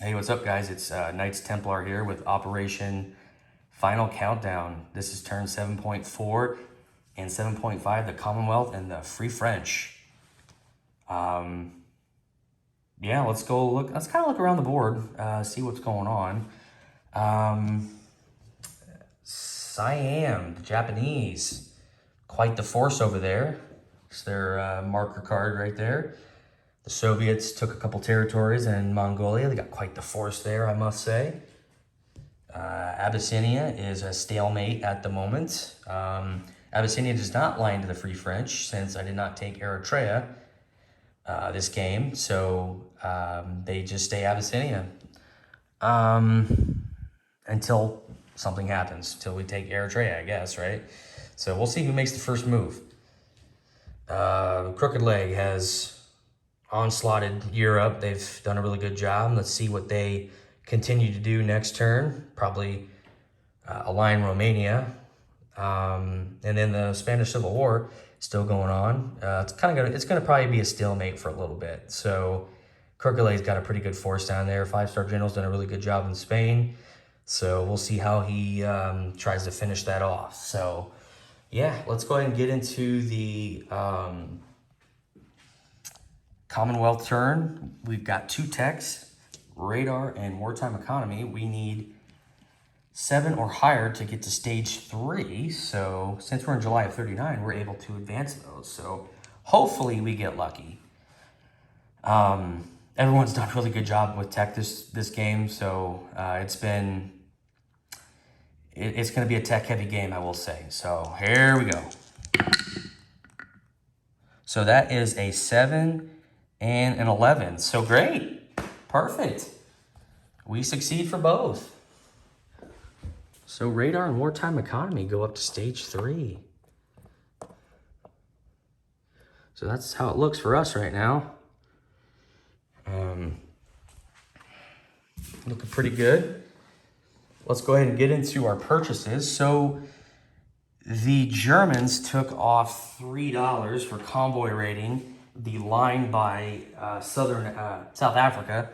Hey, what's up, guys? It's Knights Templar here with Operation Final Countdown. This is turn 7.4 and 7.5, the Commonwealth and the Free French. Yeah, let's go look. Let's kind of look around the board, see what's going on. Siam, the Japanese, quite the force over there. It's their marker card right there. The Soviets took a couple territories in Mongolia. They got quite the force there, I must say. Abyssinia is a stalemate at the moment. Abyssinia does not lie into the Free French since I did not take Eritrea this game. So they just stay Abyssinia until something happens, until we take Eritrea, I guess, right? So we'll see who makes the first move. Crooked Leg has onslaughted Europe. They've done a really good job. Let's see what they continue to do next turn. Probably align Romania. And then the Spanish Civil War still going on. It's gonna probably be a stalemate for a little bit. So Crooked Leg's got a pretty good force down there. 5-star General's done a really good job in Spain. So we'll see how he tries to finish that off. So yeah, let's go ahead and get into the Commonwealth turn. We've got 2 techs, radar, and wartime economy. We need 7 or higher to get to stage 3. So since we're in July of 39, we're able to advance those. So hopefully we get lucky. Everyone's done a really good job with tech this game. So it's going to be a tech heavy game, I will say. So here we go. So that is a 7 and an 11. So great. Perfect. We succeed for both. So radar and wartime economy go up to stage 3. So that's how it looks for us right now. Looking pretty good. Let's go ahead and get into our purchases. So the Germans took off $3 for convoy rating, the line by South Africa.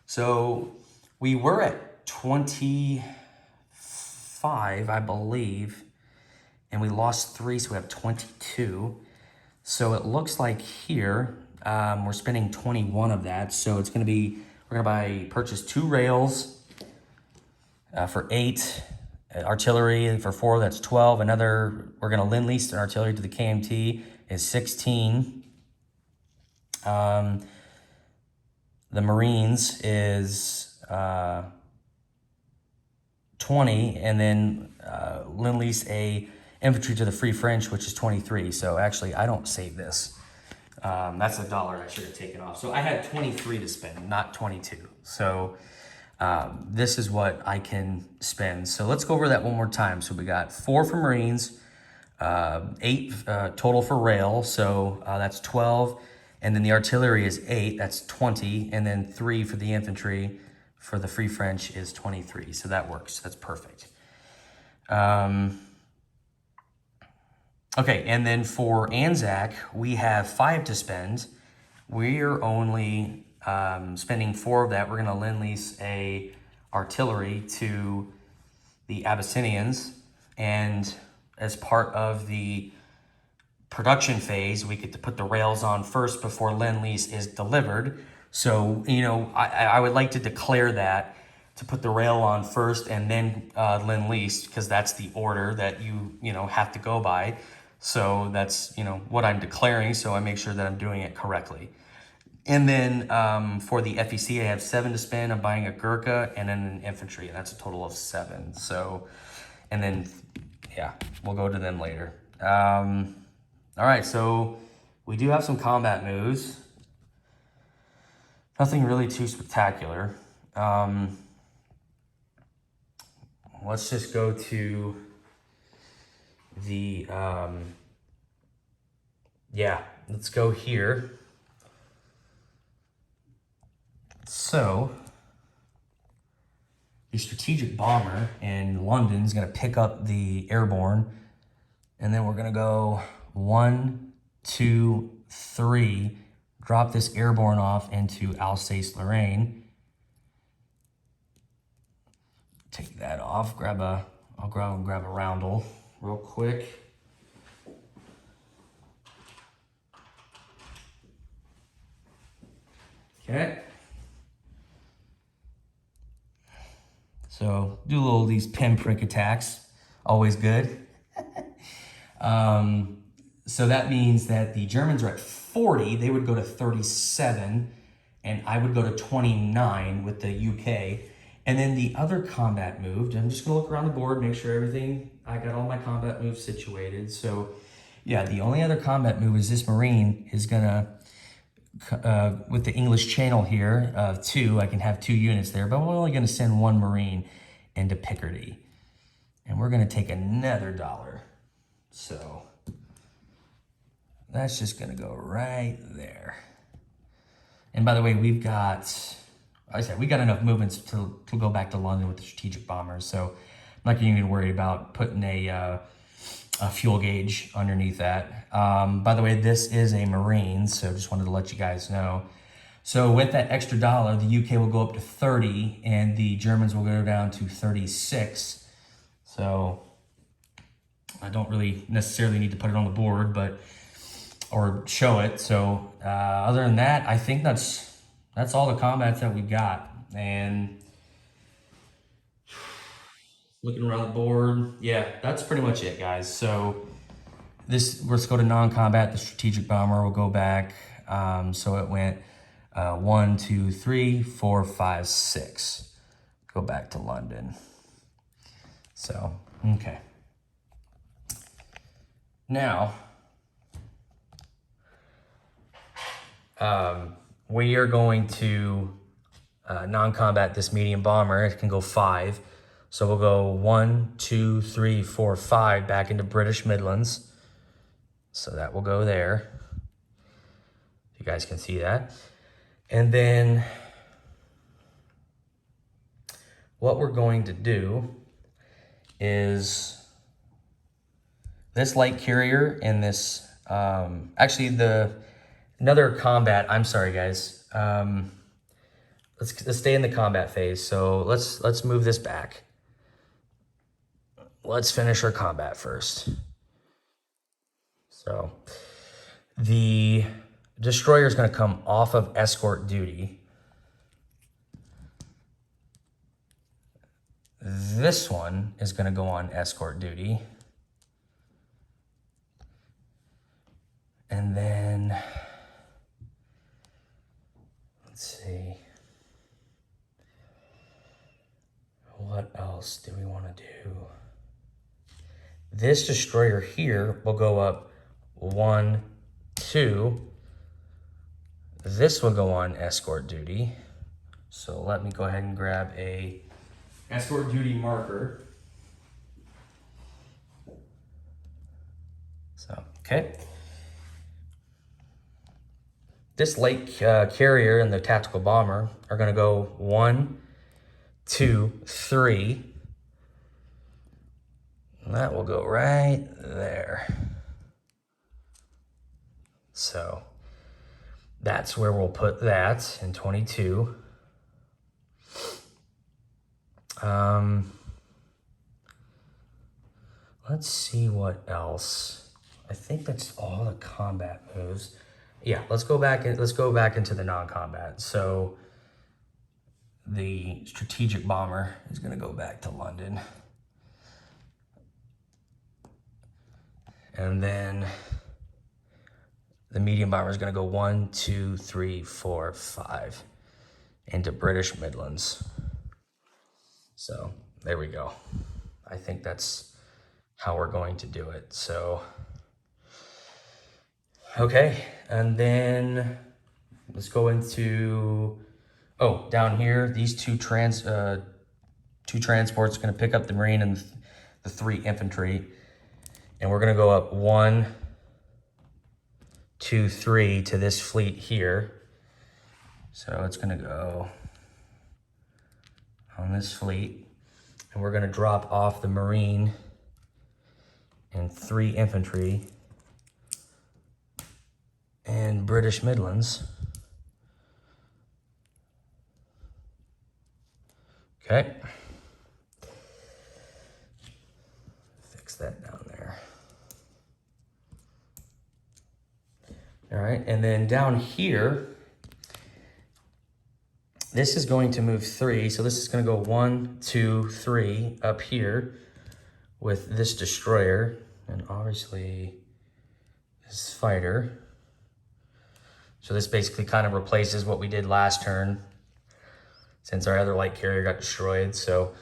So we were at 25, I believe, and we lost 3, so we have 22. So it looks like here we're spending 21 of that. So it's going to be, we're going to purchase 2 rails for 8. Artillery for 4, that's 12. We're going to lend-lease an artillery to the KMT is 16. The Marines is 20, and then lend-lease a infantry to the Free French, which is 23. So actually, I don't save this. That's $1 I should have taken off. So I had 23 to spend, not 22. So this is what I can spend. So let's go over that one more time. So we got 4 for Marines, 8 total for rail. So that's 12. And then the artillery is 8, that's 20. And then 3 for the infantry for the Free French is 23. So that works, that's perfect. Okay, and then for Anzac, we have 5 to spend. We're only spending 4 of that. We're gonna lend-lease a artillery to the Abyssinians, and as part of the production phase, we get to put the rails on first before lend-lease is delivered. So, you know, I would like to declare that, to put the rail on first and then lend-lease, because that's the order that you have to go by. So that's, what I'm declaring, so I make sure that I'm doing it correctly. And then for the FEC, I have 7 to spend. I'm buying a Gurkha and then an infantry, and that's a total of 7. So, and then, yeah, we'll go to them later. All right, so we do have some combat moves. Nothing really too spectacular. Let's just go to the, let's go here. So, the strategic bomber in London is going to pick up the airborne, and then we're going to go 1, 2, 3, drop this airborne off into Alsace-Lorraine, take that off. I'll grab a roundel real quick. Okay. So do a little of these pinprick attacks, always good. So that means that the Germans are at 40, they would go to 37, and I would go to 29 with the UK. And then the other combat move, I'm just gonna look around the board, make sure I got all my combat moves situated. So yeah, the only other combat move is this Marine is gonna, with the English Channel here, 2, I can have 2 units there, but we're only gonna send 1 Marine into Picardy. And we're gonna take another $1. So that's just gonna go right there. And by the way, we've got, like I said, we got enough movements to go back to London with the strategic bombers. So I'm not even worried about putting a fuel gauge underneath that. By the way, this is a Marine, so just wanted to let you guys know. So with that extra $1, the UK will go up to 30 and the Germans will go down to 36. So I don't really necessarily need to put it on the board, or show it. So other than that, I think that's all the combats that we've got. And looking around the board, yeah, that's pretty much it, guys. So let's go to non-combat. The strategic bomber will go back. So it went 1, 2, 3, 4, 5, 6. Go back to London. So, okay. Now, we are going to non-combat this medium bomber. It can go 5. So we'll go 1, 2, 3, 4, 5 back into British Midlands. So that will go there. You guys can see that. And then what we're going to do is this light carrier and this, actually another combat, I'm sorry guys. Let's stay in the combat phase. So let's move this back. Let's finish our combat first. So the destroyer is going to come off of escort duty. This one is going to go on escort duty. And then, let's see. What else do we want to do? This destroyer here will go up 1, 2. This will go on escort duty. So let me go ahead and grab a escort duty marker. So, okay. This light carrier and the tactical bomber are going to go 1, 2, 3. And that will go right there. So that's where we'll put that in 22. Let's see what else. I think that's all the combat moves. Yeah, let's go back into the non-combat. So the strategic bomber is going to go back to London. And then the medium bomber is going to go 1, 2, 3, 4, 5 into British Midlands. So there we go. I think that's how we're going to do it. So, okay. And then let's go into, down here, these two transports are going to pick up the Marine and the 3 infantry. And we're going to go up 1, 2, 3 to this fleet here. So it's going to go on this fleet. And we're going to drop off the Marine and 3 infantry in British Midlands. Okay. All right, and then down here, this is going to move 3. So this is going to go 1, 2, 3 up here with this destroyer, and obviously this fighter. So this basically kind of replaces what we did last turn, since our other light carrier got destroyed. So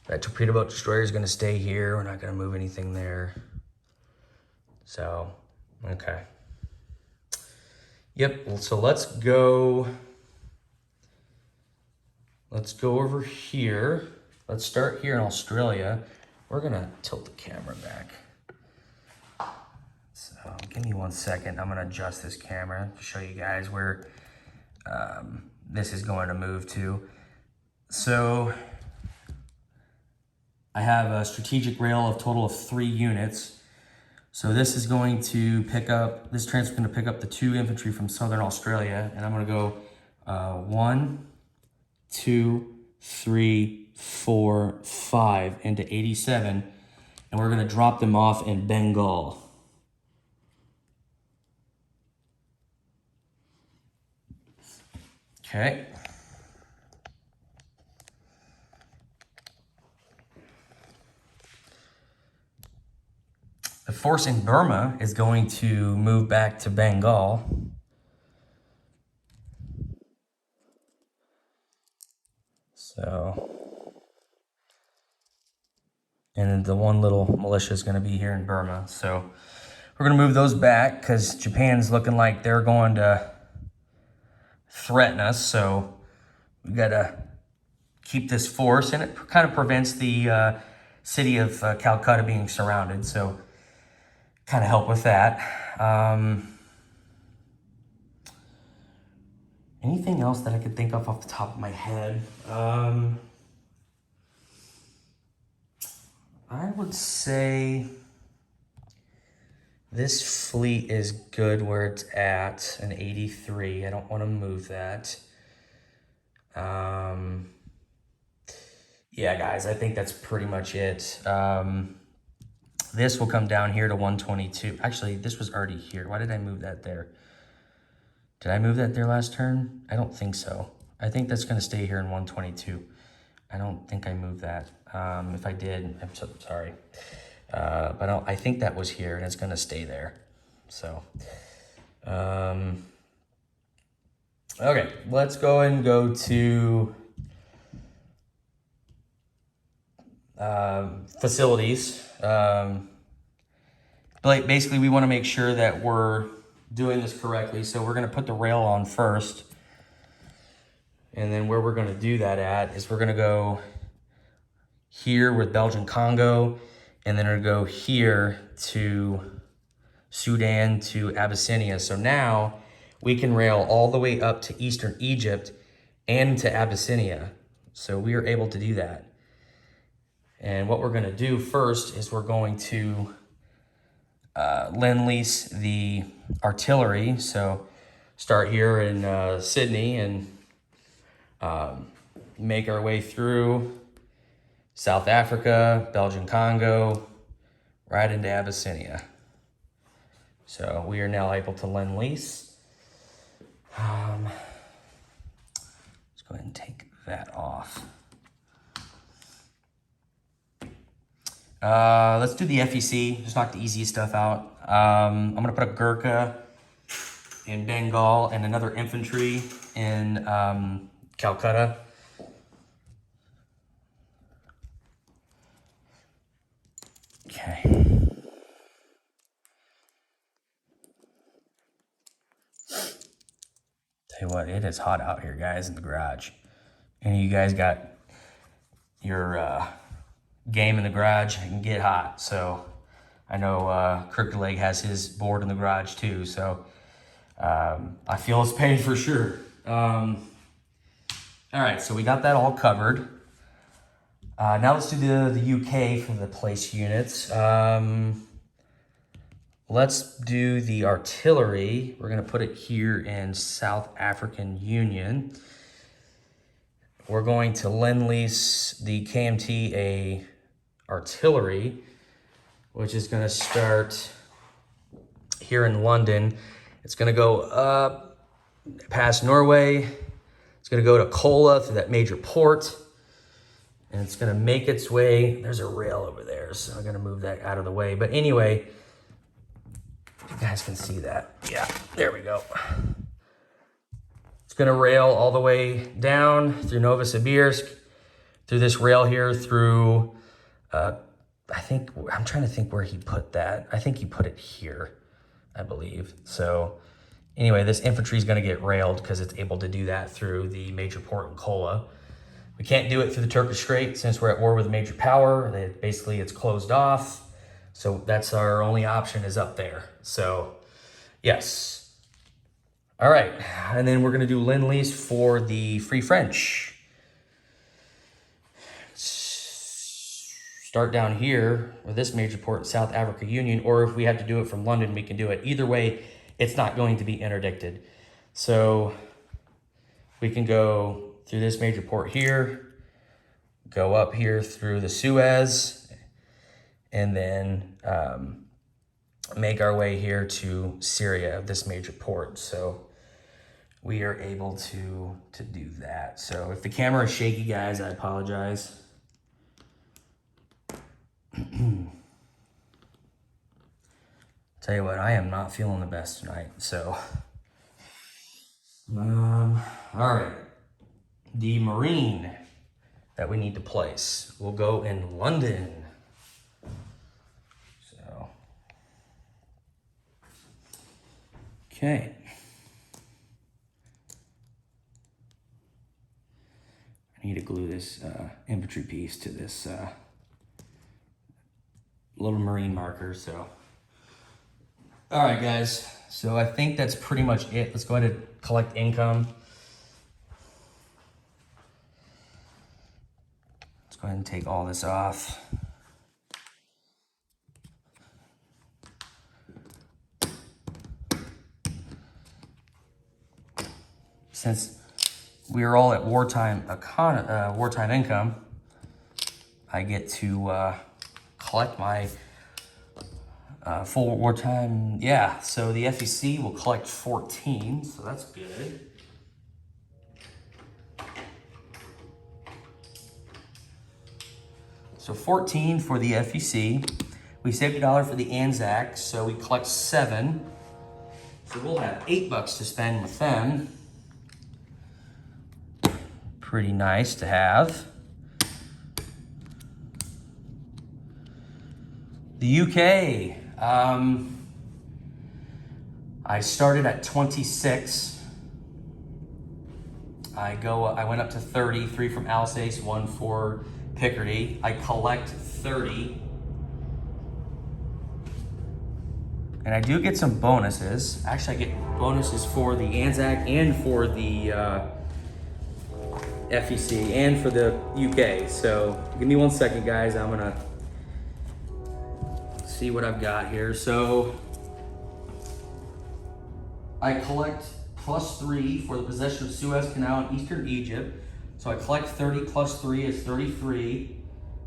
that torpedo boat destroyer is going to stay here. We're not going to move anything there. So, okay. Yep, so let's go over here. Let's start here in Australia. We're going to tilt the camera back. So give me 1 second. I'm going to adjust this camera to show you guys where this is going to move to. So I have a strategic rail of total of 3 units. So this is going to pick up, this transfer is going to pick up the 2 infantry from Southern Australia. And I'm going to go 1, 2, 3, 4, 5 into 87. And we're going to drop them off in Bengal. Okay. The force in Burma is going to move back to Bengal. So, and the one little militia is going to be here in Burma. So we're going to move those back because Japan's looking like they're going to threaten us. So we got to keep this force, and it kind of prevents the city of Calcutta being surrounded. So kind of help with that. Anything else that I could think of off the top of my head? I would say this fleet is good where it's at, an 83. I don't want to move that. Yeah, guys, I think that's pretty much it. This will come down here to 122. Actually, this was already here. Why did I move that there? Did I move that there last turn? I don't think so. I think that's going to stay here in 122. I don't think I moved that. If I did, I'm so sorry. But I think that was here, and it's going to stay there. So, okay, let's go and go to facilities. But basically, we want to make sure that we're doing this correctly. So we're going to put the rail on first. And then where we're going to do that at is we're going to go here with Belgian Congo, and then we're going to go here to Sudan to Abyssinia. So now we can rail all the way up to Eastern Egypt and to Abyssinia. So we are able to do that. And what we're going to do first is we're going to lend-lease the artillery. So start here in Sydney and make our way through South Africa, Belgian Congo, right into Abyssinia. So we are now able to lend-lease. Let's go ahead and take that off. Let's do the FEC, just knock the easiest stuff out. I'm gonna put a Gurkha in Bengal and another infantry in Calcutta. Okay. Tell you what, it is hot out here, guys, in the garage. Any of you guys got your game in the garage? It can get hot. So I know Crooked Leg has his board in the garage too. So I feel his pain for sure. All right, so we got that all covered. Now let's do the UK for the place units. Let's do the artillery. We're gonna put it here in South African Union. We're going to lend-lease the KMT a artillery. which is gonna start here in London. It's gonna go up past Norway. It's gonna go to Kola through that major port. And it's gonna make its way, there's a rail over there, so I'm gonna move that out of the way. But anyway, you guys can see that. Yeah, there we go. It's gonna rail all the way down through Novosibirsk, through this rail here, through, I'm trying to think where he put that. I think he put it here, I believe. So anyway, this infantry is gonna get railed because it's able to do that through the major port in Kola. We can't do it through the Turkish Strait since we're at war with a major power. Basically, it's closed off. So that's our only option is up there. So, yes. All right, and then we're gonna do Lend-Lease for the Free French. Start down here, or this major port, South Africa Union, or if we have to do it from London, we can do it. Either way, it's not going to be interdicted. So we can go through this major port here, go up here through the Suez, and then make our way here to Syria, this major port. So we are able to do that. So if the camera is shaky, guys, I apologize. Tell you what, I am not feeling the best tonight, so. All right. The Marine that we need to place will go in London. So, okay. I need to glue this infantry piece to this little Marine marker, so. All right, guys, so I think that's pretty much it. Let's go ahead and collect income. Let's go ahead and take all this off. Since we are all at wartime income, I get to collect my full wartime. Yeah, so the FEC will collect 14, so that's good. So 14 for the FEC. We saved $1 for the Anzac, so we collect 7. So we'll have $8 to spend with them. Pretty nice to have. The UK, I started at 26. I went up to 30, 3 from Alsace, 1 for Picardy. I collect 30. And I do get some bonuses. Actually, I get bonuses for the Anzac and for the FEC and for the UK. So give me 1 second, guys. I'm gonna see what I've got here. So I collect +3 for the possession of Suez Canal in Eastern Egypt. So I collect 30 plus 3 is 33.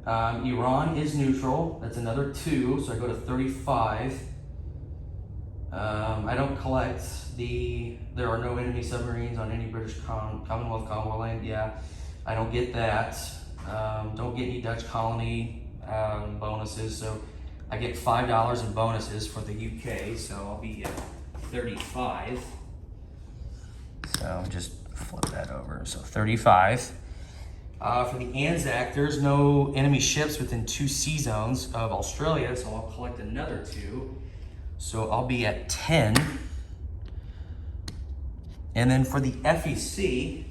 Iran is neutral. That's another 2. So I go to 35. I don't collect there are no enemy submarines on any British Commonwealth land. Yeah, I don't get that. Don't get any Dutch colony bonuses. So I get $5 in bonuses for the UK. So I'll be at 35. So just flip that over. So 35. For the Anzac, there's no enemy ships within 2 sea zones of Australia, so I'll collect another 2. So I'll be at 10. And then for the FEC,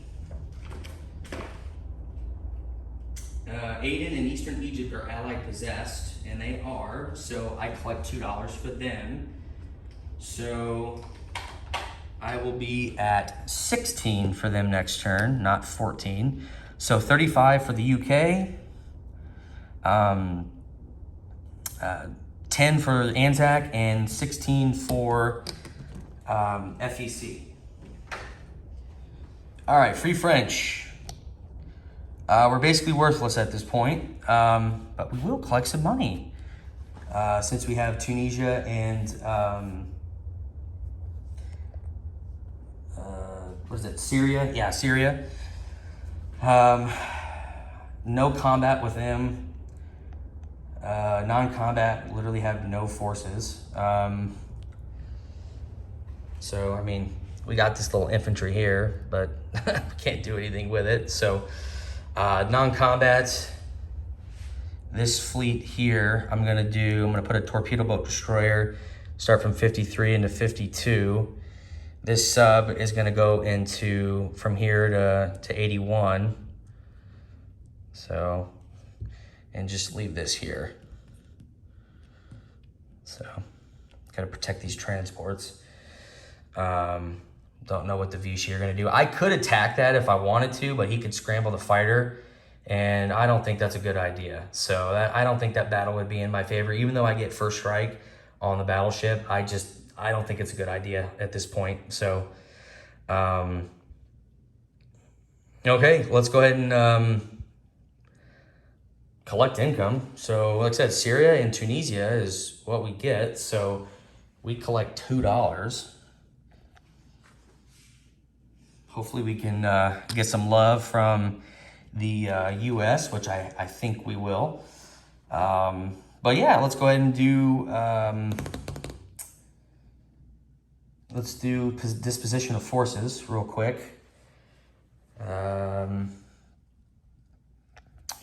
Aden and Eastern Egypt are Allied possessed, and they are, so I collect $2 for them. So I will be at 16 for them next turn, not 14. So 35 for the UK, 10 for Anzac, and 16 for FEC. All right, Free French. We're basically worthless at this point, but we will collect some money. since we have Tunisia and what is it, Syria? Yeah, Syria. No combat with them. Non-combat, literally have no forces. So, I mean, we got this little infantry here, but we can't do anything with it. So, non-combat, this fleet here, I'm gonna put a torpedo boat destroyer, start from 53 into 52. This sub is gonna go into, from here to 81. So, and just leave this here. So, gotta protect these transports. Don't know what the Vichy are gonna do. I could attack that if I wanted to, but he could scramble the fighter, and I don't think that's a good idea. So I don't think that battle would be in my favor. Even though I get first strike on the battleship, I don't think it's a good idea at this point. So, okay, let's go ahead and collect income. So like I said, Syria and Tunisia is what we get. So we collect $2. Hopefully we can get some love from the US, which I think we will. But yeah, let's go ahead and do, let's do disposition of forces real quick.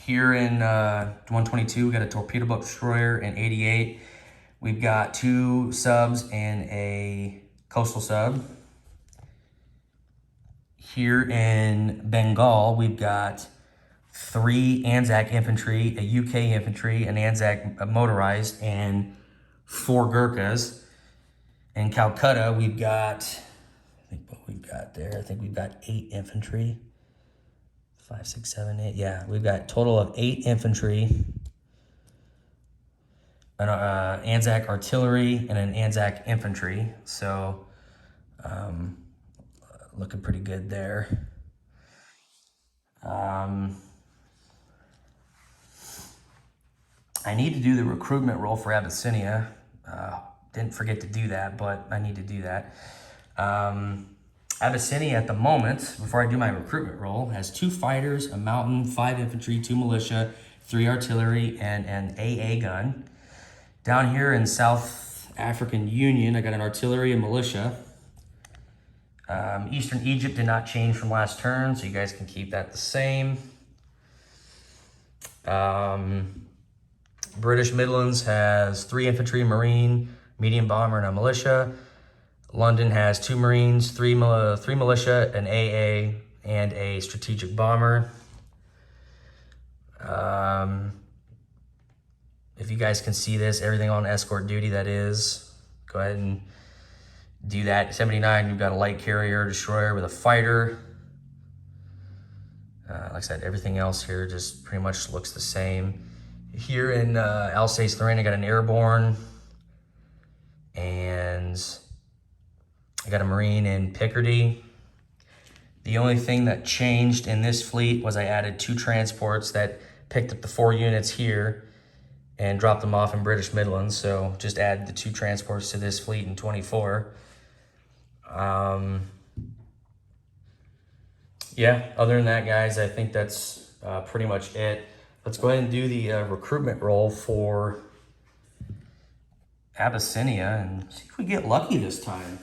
Here in 122, we got a torpedo boat destroyer. In 88, we've got 2 subs and a coastal sub. Here in Bengal, we've got 3 Anzac infantry, a UK infantry, an Anzac motorized, and 4 Gurkhas. In Calcutta, we've got, I think what we've got there, I think we've got 8 infantry. 5, 6, 7, 8. Yeah, we've got a total of 8 infantry, an Anzac artillery, and an Anzac infantry. So, looking pretty good there. I need to do the recruitment roll for Abyssinia. Didn't forget to do that, but I need to do that. Abyssinia at the moment, before I do my recruitment roll, has 2 fighters, a mountain, 5 infantry, 2 militia, 3 artillery, and an AA gun. Down here in South African Union, I got an artillery and militia. Eastern Egypt did not change from last turn, so you guys can keep that the same. British Midlands has 3 infantry, marine, medium bomber, and a militia. London has 2 marines, 3 militia, an AA, and a strategic bomber. If you guys can see this, everything on escort duty, that is, go ahead and do that. 79, you've got a light carrier destroyer with a fighter. Like I said, everything else here just pretty much looks the same. Here in Alsace-Lorraine, I got an airborne, and I got a marine in Picardy. The only thing that changed in this fleet was I added 2 transports that picked up the 4 units here and dropped them off in British Midlands. So just add the 2 transports to this fleet in 24. Yeah, other than that, guys, I think that's pretty much it. Let's go ahead and do the recruitment roll for Abyssinia and see if we get lucky this time.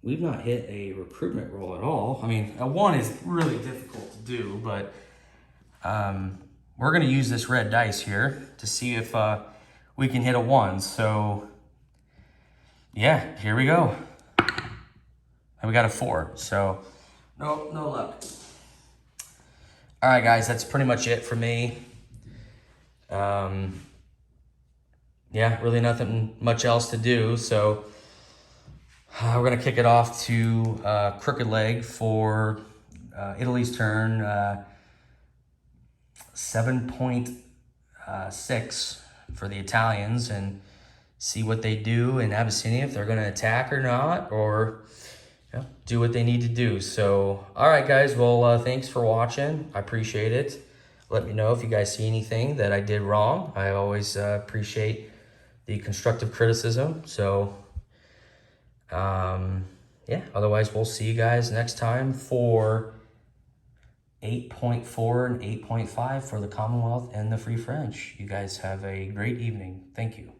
We've not hit a recruitment roll at all. I mean, a 1 is really difficult to do, but we're gonna use this red dice here to see if we can hit a 1. So yeah, here we go. And we got a 4, so no luck. All right, guys, that's pretty much it for me. Yeah, really nothing much else to do. So we're gonna kick it off to crooked leg for Italy's turn. 7.6 for the Italians, and see what they do in Abyssinia, if they're gonna attack or not, or do what they need to do. So, all right, guys. Well, thanks for watching. I appreciate it. Let me know if you guys see anything that I did wrong. I always appreciate the constructive criticism. So, yeah, otherwise we'll see you guys next time for 8.4 and 8.5 for the Commonwealth and the Free French. You guys have a great evening. Thank you.